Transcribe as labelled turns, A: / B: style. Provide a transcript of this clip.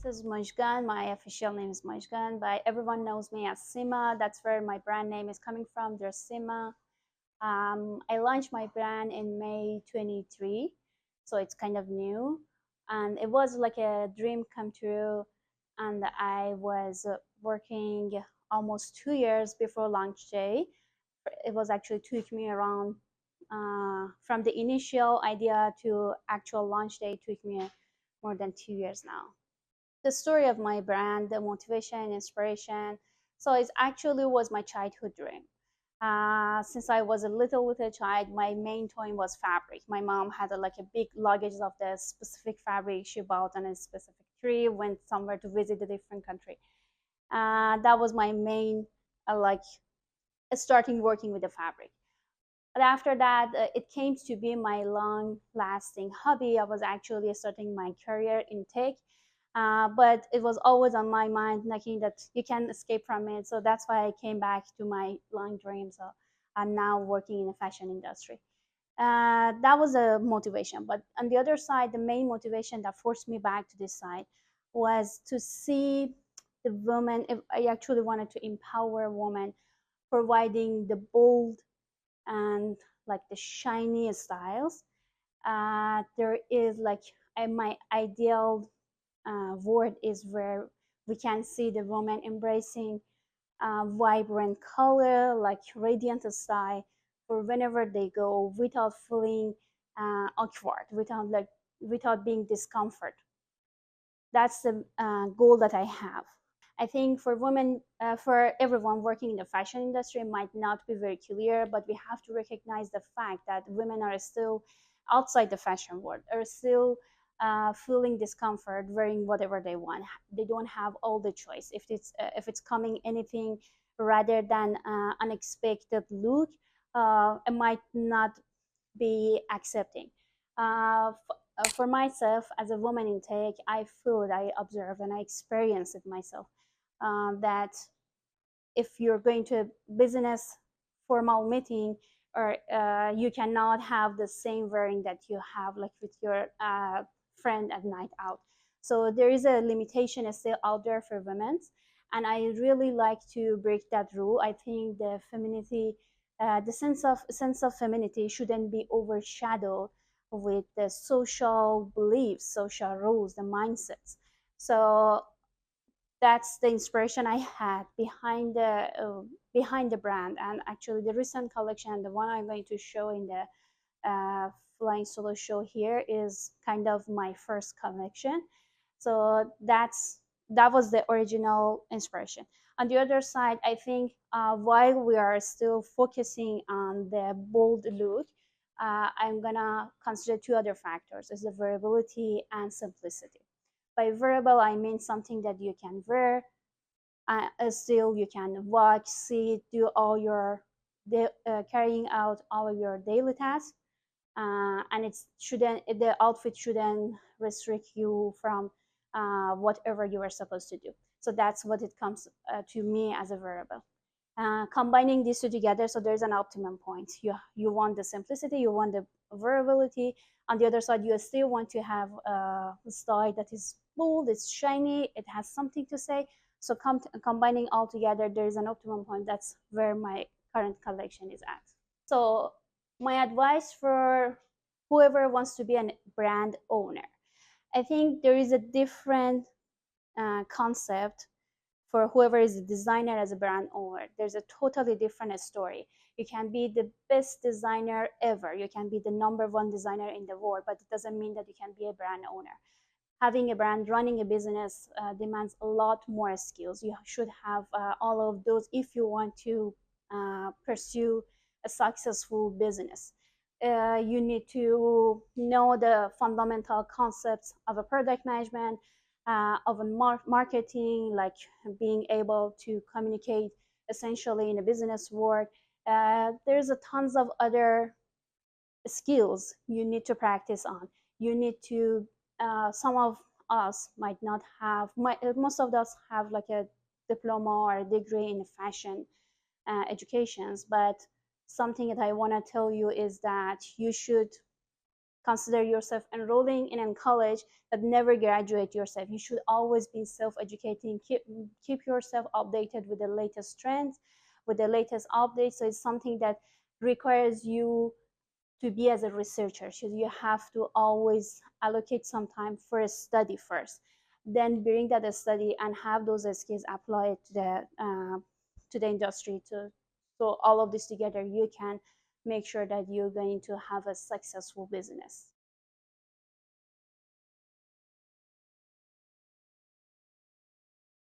A: This is Mojgan. My official name is Mojgan, but everyone knows me as Sima. That's where my brand name is coming from, DRESSEEMA. I launched my brand in May 23, so it's kind of new. And it was like a dream come true. And I was working almost 2 years before launch day. It was actually took me around from the initial idea to actual launch day, took me more than 2 years now. The story of my brand, the motivation, inspiration. So it actually was my childhood dream. Since I was a little child, my main toy was fabric. My mom had like a big luggage of the specific fabric she bought on a specific trip, went somewhere to visit a different country. That was my main, like, starting working with the fabric. But after that, it came to be my long-lasting hobby. I was actually starting my career in tech, but it was always on my mind, thinking that you can't escape from it. So that's why I came back to my long dream. So I'm now working in the fashion industry. That was a motivation. But on the other side, the main motivation that forced me back to this side was to see the woman. If I actually wanted to empower women, providing the bold and like the shiny styles. There is like my ideal word is where we can see the woman embracing vibrant color, like radiant style, for whenever they go without feeling awkward, without being discomfort. That's the goal that I have. I think for women, for everyone working in the fashion industry, it might not be very clear, but we have to recognize the fact that women are still outside the fashion world, are still feeling discomfort wearing whatever they want. They don't have all the choice. If it's coming anything rather than unexpected look, it might not be accepting. For myself, as a woman in tech, I feel it, I observe, and I experience it myself. That if you're going to a business formal meeting, or you cannot have the same wearing that you have like with your friend at night out. So there is a limitation still out there for women, and I really like to break that rule. I think the femininity, the sense of femininity shouldn't be overshadowed with the social beliefs, social rules, the mindsets. So that's the inspiration I had behind the brand. And actually, the recent collection, the one I'm going to show in the Flying Solo show here, is kind of my first collection. So that was the original inspiration. On the other side, I think while we are still focusing on the bold look, I'm gonna consider two other factors: is the variability and simplicity. By wearable, I mean something that you can wear, still you can walk, sit, do all your carrying out all of your daily tasks, and the outfit shouldn't restrict you from whatever you are supposed to do. So that's what it comes to me as a wearable. Combining these two together, so there's an optimum point. You want the simplicity, you want the variability. On the other side, you still want to have a style that is bold, it's shiny, it has something to say. So combining all together, there is an optimum point. That's where my current collection is at. So my advice for whoever wants to be a brand owner, I think there is a different concept for whoever is a designer as a brand owner. There's a totally different story. You can be the best designer ever. You can be the number one designer in the world, but it doesn't mean that you can be a brand owner. Having a brand, running a business demands a lot more skills. You should have all of those if you want to pursue a successful business. You need to know the fundamental concepts of a product management, of a marketing, like being able to communicate essentially in a business world. There's a tons of other skills you need to practice on. You need to, some of us might not have, most of us have like a diploma or a degree in fashion educations, but something that I want to tell you is that you should consider yourself enrolling in a college that never graduate yourself. You should always be self-educating. Keep yourself updated with the latest trends, with the latest updates. So it's something that requires you to be as a researcher. So you have to always allocate some time for a study first, then bring that study and have those skills applied to the industry. So all of this together, you can make sure that you're going to have a successful business.